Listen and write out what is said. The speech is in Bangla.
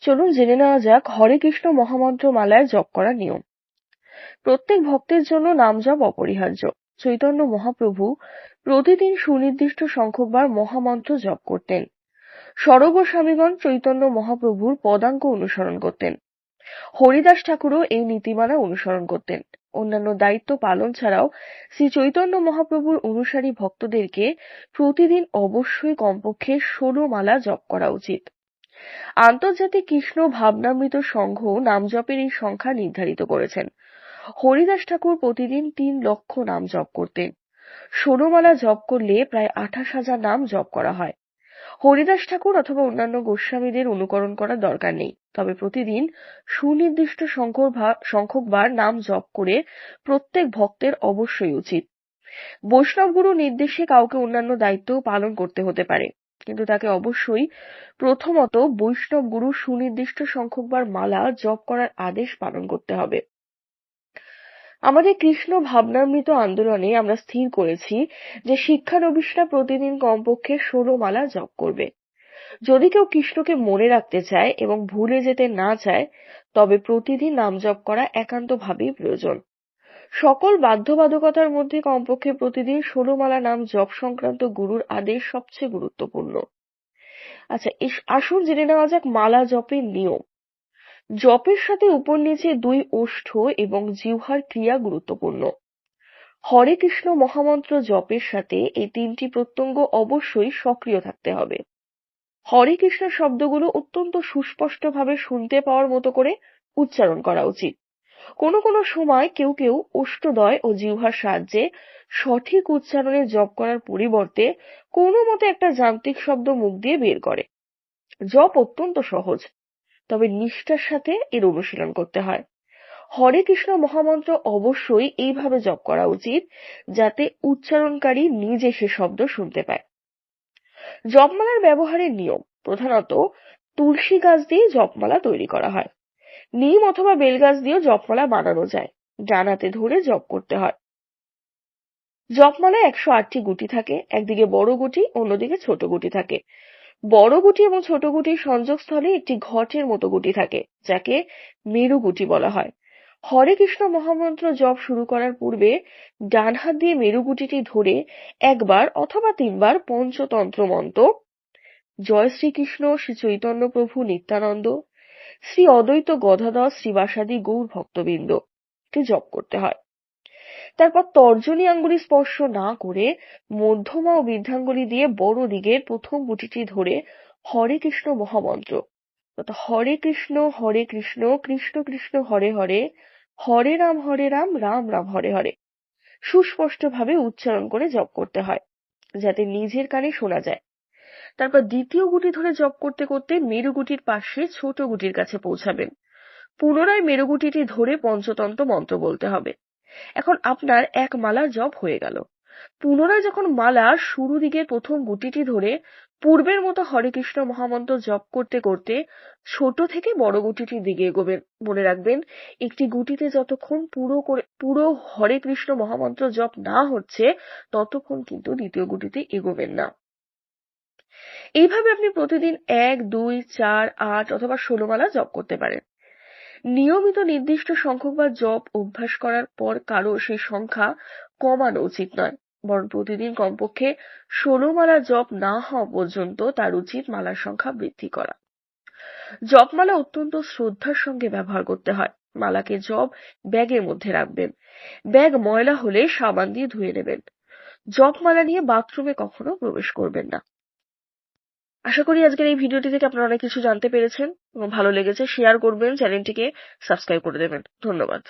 চলুন জেনে নেওয়া যাক হরে কৃষ্ণ মহামন্ত্র মালায় জপ করার নিয়ম। প্রত্যেক ভক্তের জন্য নাম জপ অপরিহার্য। চৈতন্য মহাপ্রভু প্রতিদিন সুনির্দিষ্ট সংখ্যকবার মহামন্ত্র জপ করতেন। স্বরূপস্বামীগণ চৈতন্য মহাপ্রভুর পদাঙ্ক অনুসরণ করতেন। হরিদাস ঠাকুরও এই নীতিমালা অনুসরণ করতেন। অন্যান্য দায়িত্ব পালন ছাড়াও শ্রী চৈতন্য মহাপ্রভুর অনুসারী ভক্তদেরকে প্রতিদিন অবশ্যই কমপক্ষে 16 মালা জপ করা উচিত। আন্তর্জাতিক কৃষ্ণ ভাবনামৃত সংঘ নাম জপের এই সংখ্যা নির্ধারিত করেছেন। হরিদাস ঠাকুর প্রতিদিন 3 লক্ষ নাম জপ করতেন। 16 মালা জপ করলে প্রায় 28,000 নাম জপ করা হয়। হরিদাস ঠাকুর অথবা অন্যান্য গোস্বামীদের অনুকরণ করার দরকার নেই, তবে প্রতিদিন সুনির্দিষ্ট সংখ্যকবার নাম জপ করে প্রত্যেক ভক্তের অবশ্যই উচিত। বৈষ্ণব গুরু নির্দেশে কাউকে অন্যান্য দায়িত্বও পালন করতে হতে পারে, কিন্তু তাকে অবশ্যই প্রথমত বৈষ্ণব গুরু সুনির্দিষ্ট সংখ্যকবার মালা জপ করার আদেশ পালন করতে হবে। আমাদের কৃষ্ণ ভাবনামৃত আন্দোলনে আমরা স্থির করেছি যে শিক্ষানবিশরা প্রতিদিন কমপক্ষে 16 মালা জপ করবে। যদি কেউ কৃষ্ণকে মনে রাখতে চায় এবং ভুলে যেতে না চায়, তবে প্রতিদিন নাম জপ করা একান্তভাবেই প্রয়োজন। সকল বাধ্যবাধকতার মধ্যে কমপক্ষে প্রতিদিন 16 মালা নাম জপ সংক্রান্ত গুরুর আদেশ সবচেয়ে গুরুত্বপূর্ণ। আচ্ছা, আসুন জেনে নেওয়া যাক মালা জপের নিয়ম। জপের সাথে উপর নিচে 2 ওষ্ঠ এবং জিহ্বার ক্রিয়া গুরুত্বপূর্ণ। হরে কৃষ্ণ মহামন্ত্র জপের সাথে এই 3টি প্রত্যঙ্গ অবশ্যই সক্রিয় থাকতে হবে। হরে কৃষ্ণ শব্দগুলো অত্যন্ত সুস্পষ্টভাবে শুনতে পাওয়ার মতো করে উচ্চারণ করা উচিত। কোনো কোনো সময় কেউ কেউ ওষ্ঠদ্বয় ও জিহ্বার সাহায্যে সঠিক উচ্চারণে জপ করার পরিবর্তে কোনো মতে একটা যান্ত্রিক শব্দ মুখ দিয়ে বের করে। জপ অত্যন্ত সহজ, তবে নিষ্ঠার সাথে এর অনুশীলন করতে হয়। হরে কৃষ্ণ মহামন্ত্র অবশ্যই এইভাবে জপ করা উচিত যাতে উচ্চারণকারী নিজে সে শব্দ শুনতে পায়। জপমালার ব্যবহারের নিয়ম। প্রধানত তুলসী গাছ দিয়ে জপমালা তৈরি করা হয়। নিম অথবা বেলগাছ দিয়েও জপমালা বানানো যায়। ডান হাতে ধরে জপ করতে হয়। জপমালায় 108টি গুটি থাকে। একদিকে বড় গুটি, অন্যদিকে ছোট গুটি থাকে। বড় গুটি এবং ছোট গুটির সংযোগস্থলে একটি ঘটের মতো গুটি থাকে, যাকে মেরু গুটি বলা হয়। হরে কৃষ্ণ মহামন্ত্র জপ শুরু করার পূর্বে ডান হাত দিয়ে মেরু গুটিটি ধরে একবার অথবা 3 বার পঞ্চতন্ত্র মন্ত্র জয় শ্রীকৃষ্ণ, শ্রী চৈতন্য প্রভু নিত্যানন্দ, শ্রী অদ্বৈত গদাধর শ্রীবাসাদি গৌর ভক্তবৃন্দ জপ করতে হয়। তারপর তর্জনী আঙ্গুলি স্পর্শ না করে মধ্যমা ও বৃদ্ধাঙ্গুলি দিয়ে বড় দিকের প্রথম গুটিটি ধরে হরে কৃষ্ণ মহামন্ত্র হরে কৃষ্ণ কৃষ্ণ কৃষ্ণ হরে হরে, হরে রাম রাম রাম হরে হরে সুস্পষ্টভাবে উচ্চারণ করে জপ করতে হয়, যাতে নিজের কানে শোনা যায়। তারপর দ্বিতীয় গুটি ধরে জপ করতে করতে মেরু গুটির পাশে ছোট গুটির কাছে পৌঁছাবেন। পুনরায় মেরু গুটিটি ধরে পঞ্চতন্ত্র মন্ত্র বলতে হবে। এখন আপনার এক মালার জপ হয়ে গেল। পুনরায় যখন মালার শুরু দিকের প্রথম গুটিটি ধরে পূর্বের মতো হরে কৃষ্ণ মহামন্ত্র জপ করতে করতে ছোট থেকে বড় গুটিটির দিকে এগোবেন। মনে রাখবেন, একটি গুটিতে যতক্ষণ পুরো হরে কৃষ্ণ মহামন্ত্র জপ না হচ্ছে ততক্ষণ কিন্তু দ্বিতীয় গুটিতে এগোবেন না। এইভাবে আপনি প্রতিদিন 1, 2, 4, 8 অথবা 16 মালা জপ করতে পারেন। নিয়মিত নির্দিষ্ট সংখ্যকবার জপ অভ্যাস করার পর কারো সেই সংখ্যা কমানো উচিত নয়, বরং প্রতিদিন কমপক্ষে 16 মালা জপ না হওয়া পর্যন্ত তার উচিত মালার সংখ্যা বৃদ্ধি করা। জপমালা অত্যন্ত শ্রদ্ধার সঙ্গে ব্যবহার করতে হয়। মালাকে জপ ব্যাগের মধ্যে রাখবেন। ব্যাগ ময়লা হলে সাবান দিয়ে ধুয়ে নেবেন। জপমালা নিয়ে বাথরুমে কখনো প্রবেশ করবেন না। আশা করি আজকের এই ভিডিওটি থেকে আপনারা অনেক কিছু জানতে পেরেছেন এবং ভালো লেগেছে। শেয়ার করবেন, চ্যানেলটিকে সাবস্ক্রাইব করে দেবেন। ধন্যবাদ।